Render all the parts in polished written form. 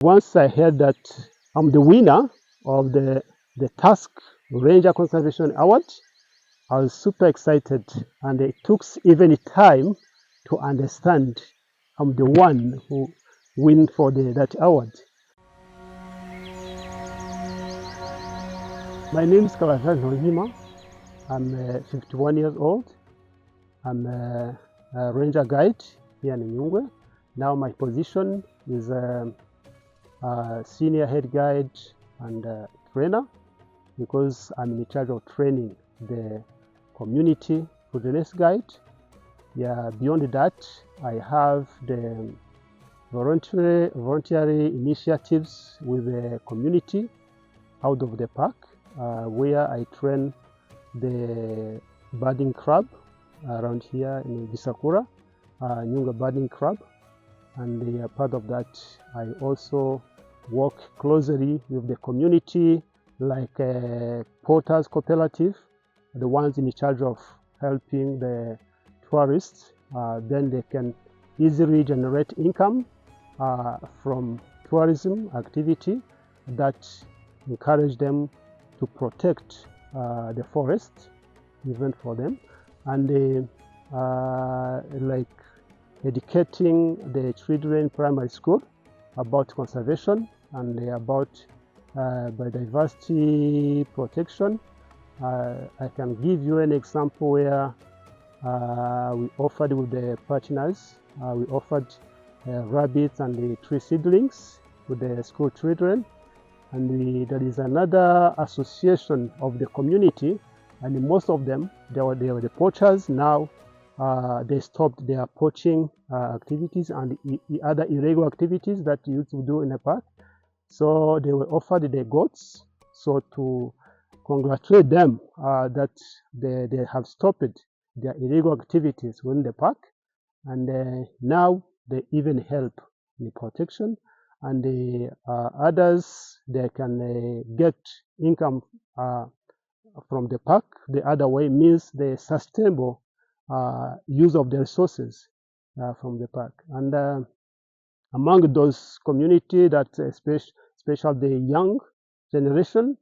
Once I heard that I'm the winner of the Task Ranger Conservation Award, I was super excited, and it took even time to understand I'm the one who win for that award. My name is Claver Ntoyinkima. I'm 51 years old. I'm a ranger guide here in Nyungwe. Now my position is senior head guide and trainer, because I'm in charge of training the community wilderness guide. Yeah, beyond that, I have the voluntary initiatives with the community out of the park, where I train the birding crab around here in Bisakura, Nyungwe birding crab. And part of that, I also work closely with the community, like Porters Cooperative, the ones in charge of helping the tourists. Then they can easily generate income from tourism activity that encourage them to protect the forest, even for them. And like educating the children primary school about conservation and about biodiversity protection. I can give you an example where we offered with the partners, we offered rabbits and the tree seedlings to the school children. And there is another association of the community, and most of them, they were the poachers. Now they stopped their poaching activities and other illegal activities that you used to do in the park. So they were offered the goats. So to congratulate them that they have stopped their illegal activities within the park, and now they even help in protection. And the others, they can get income from the park. The other way means the sustainable use of the resources from the park. And among those community that especially the young generation,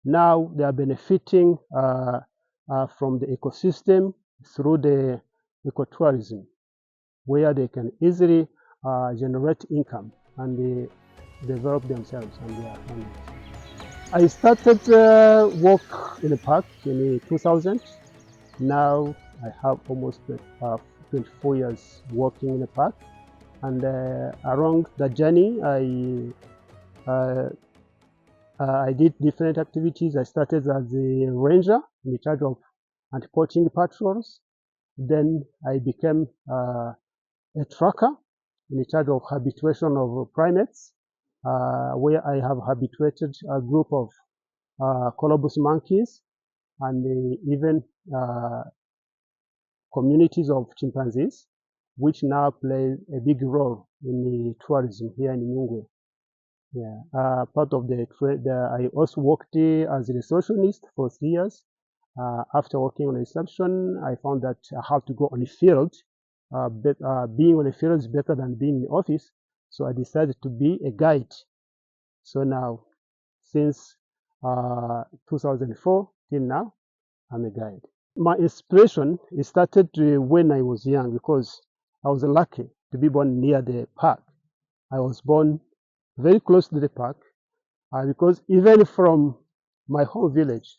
now they are benefiting from the ecosystem through the ecotourism, where they can easily generate income and they develop themselves and their families. I started work in the park in 2000. Now I have almost 24 years working in the park, and along the journey I did different activities. I started as a ranger in charge of anti-poaching patrols. Then I became a tracker in charge of habituation of primates, where I have habituated a group of colobus monkeys and even communities of chimpanzees, which now play a big role in the tourism here in Nyungwe. Yeah, part of I also worked as a receptionist for 3 years. After working on reception, I found that I have to go on the field. Being on the field is better than being in the office, so I decided to be a guide. So now, since 2004 till now, I'm a guide. My inspiration, it started when I was young, because I was lucky to be born near the park. I was born very close to the park, because even from my home village,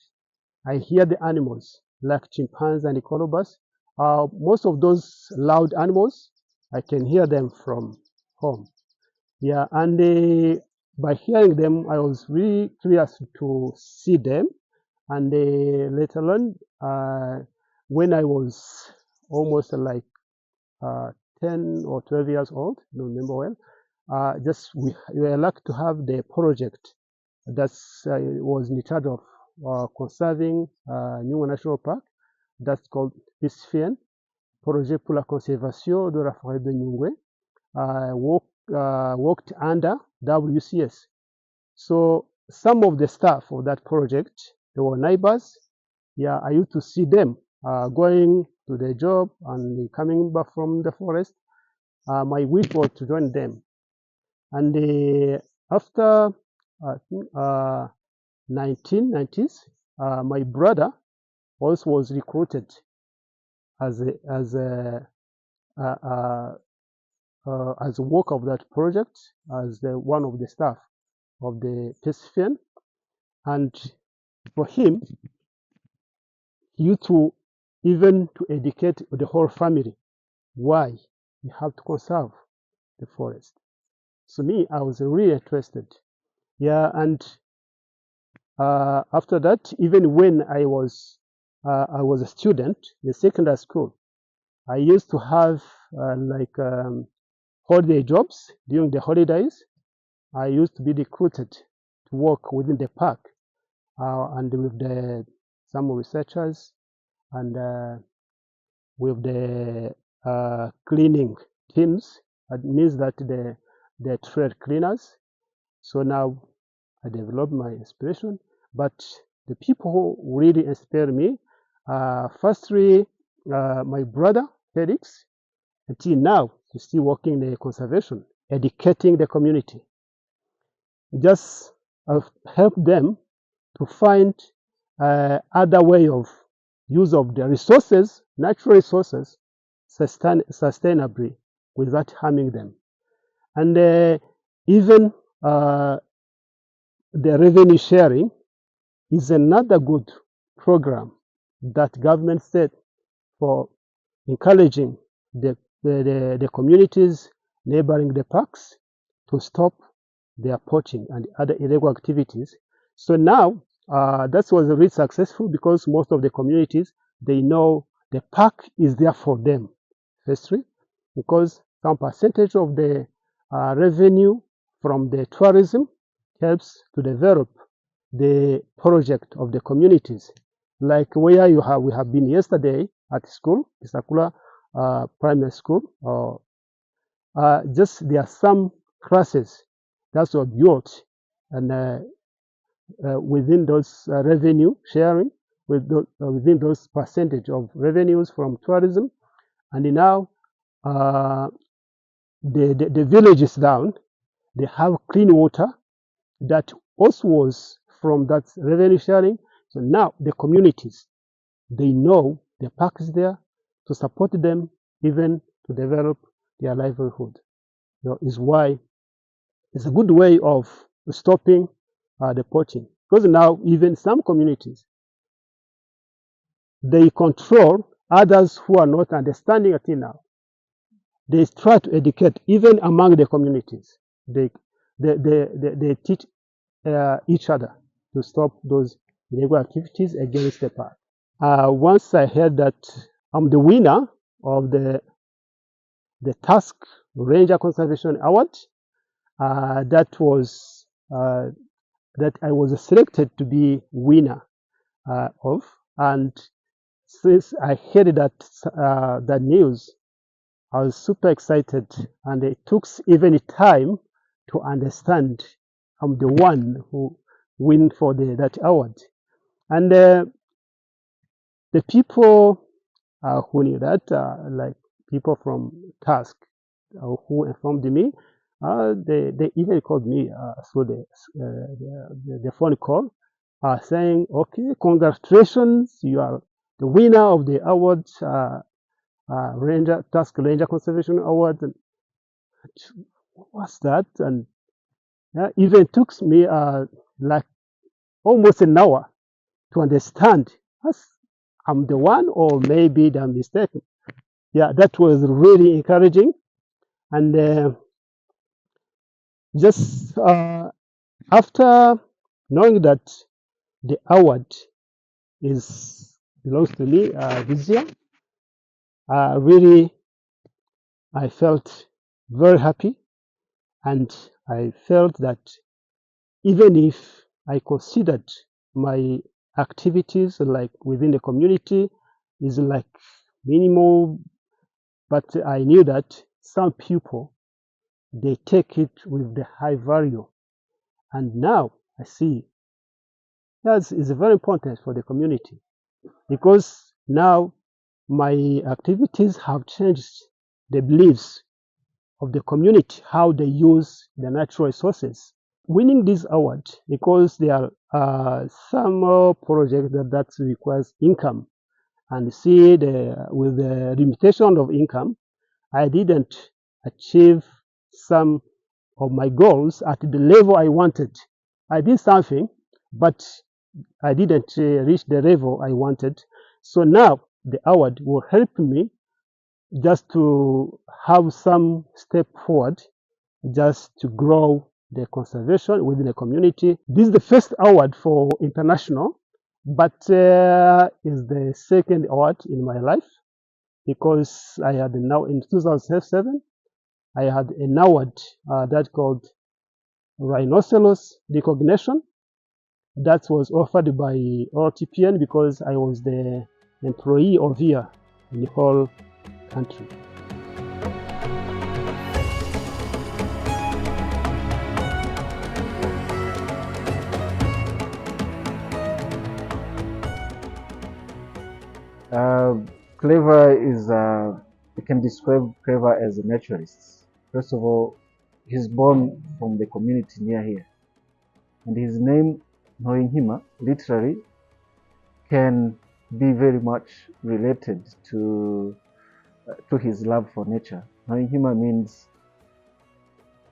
I hear the animals like chimpanzees and colobus. Most of those loud animals, I can hear them from home. Yeah, and by hearing them, I was really curious to see them. And later on, when I was almost like 10 or 12 years old, I don't remember well, we were lucky to have the project that was in charge of conserving Nyungwe National Park. That's called PISFIEN, Projet pour la conservation de la forêt de Nyungwe. Worked under WCS. So some of the staff of that project, they were neighbors. Yeah, I used to see them going to their job and coming back from the forest. My wish was to join them. And after I think 1990s, my brother also was recruited as a worker of that project, as one of the staff of the Pacifian. And for him, even to educate the whole family why you have to conserve the forest. So me, I was really interested. Yeah, and after that, even when I was a student in secondary school, I used to have holiday jobs during the holidays. I used to be recruited to work within the park and with some researchers and with the cleaning teams. That means that the trail cleaners. So now I developed my inspiration. But the people who really inspire me, firstly, my brother Felix. Until now, he's still working in conservation, educating the community. Just help them to find other way of use of the resources, natural resources, sustainably without harming them. And even the revenue sharing is another good program that government set for encouraging the communities neighboring the parks to stop their poaching and other illegal activities. So now that was really successful because most of the communities, they know the park is there for them. Firstly, because some percentage of the revenue from the tourism helps to develop the project of the communities. Like where we have been yesterday at school, Isakula Primary School, just there are some classes that were built and within those revenue sharing, within those percentage of revenues from tourism, and now the villages down, they have clean water that also was from that revenue sharing. So now the communities, they know the park is there to support them, even to develop their livelihood. Is why it's a good way of stopping the poaching. Because now even some communities, they control others who are not understanding until now. They try to educate even among the communities. They teach each other to stop those illegal activities against the park. Once I heard that I'm the winner of the Task Ranger Conservation Award, that I was selected to be winner of. And since I heard that news, I was super excited, and it took even time to understand I'm the one who win for that award. And the people who knew that, like people from Task, who informed me, they even called me through the phone call, saying, "Okay, congratulations, you are the winner of the award, Task Ranger Conservation Award." And what's that? And even took me like almost an hour to understand. I'm the one, or maybe I'm mistaken. Yeah, that was really encouraging. And just after knowing that the award belongs to me this year, really I felt very happy, and I felt that even if I considered my activities like within the community is like minimal, but I knew that some people, they take it with the high value. And now I see that is very important for the community, because now my activities have changed the beliefs of the community, how they use the natural resources. winning this award because there are some projects that requires income, and see with the limitation of income, I didn't achieve some of my goals at the level I wanted. I did something, but I didn't reach the level I wanted. So now the award will help me just to have some step forward, just to grow the conservation within the community. This is the first award for international, but is the second award in my life, because I had now in 2007 I had an award that called rhinoceros recognition, that was offered by RTPN because I was the employee of year in the whole country. Claver is, you can describe Claver as a naturalist. First of all, he's born from the community near here. And his name, Ntoyinkima, literally can be very much related to his love for nature. Ntoyinkima means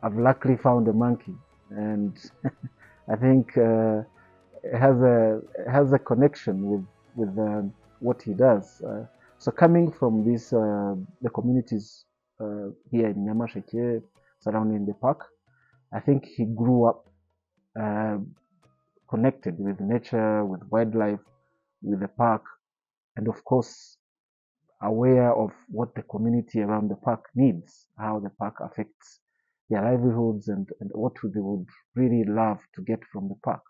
I've luckily found a monkey, and I think it has a connection with what he does. So coming from this, the communities here in Nyamasheke, surrounding the park, I think he grew up uh, connected with nature, with wildlife, with the park, and of course aware of what the community around the park needs, how the park affects their livelihoods, and what they would really love to get from the park.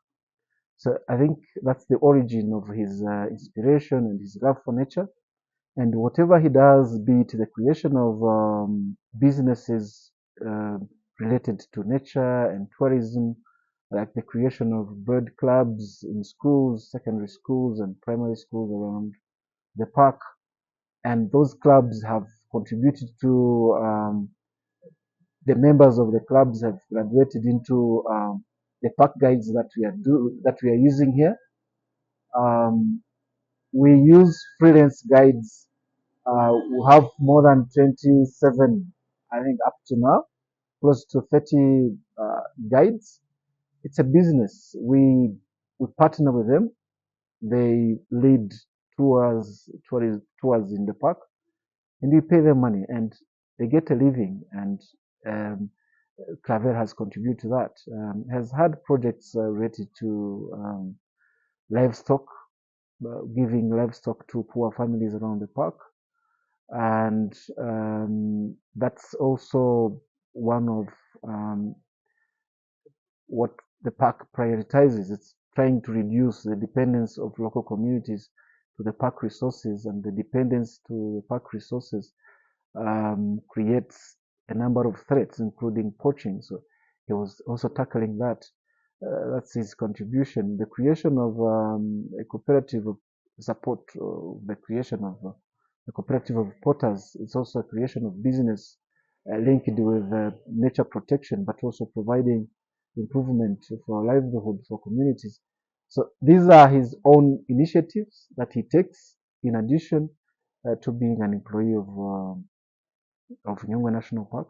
So I think that's the origin of his inspiration and his love for nature. And whatever he does, be it the creation of businesses uh, related to nature and tourism, like the creation of bird clubs in schools, secondary schools, and primary schools around the park. And those clubs have contributed to the members of the clubs have graduated into the park guides that we are using here. Um, we use freelance guides. We have more than 27, I think, up to now, close to 30 guides. It's a business. We partner with them. They lead tours in the park, and we pay them money, and they get a living. And um, Claver has contributed to that. Has had projects related to livestock, giving livestock to poor families around the park, and that's also one of what the park prioritizes. It's trying to reduce the dependence of local communities to the park resources, and the dependence to the park resources creates a number of threats, including poaching. So he was also tackling that. That's his contribution. The creation of a cooperative of support, the creation of the cooperative of potters. It's also a creation of business linked with nature protection, but also providing improvement for livelihood for communities. So these are his own initiatives that he takes in addition to being an employee of Nyungwe National Park.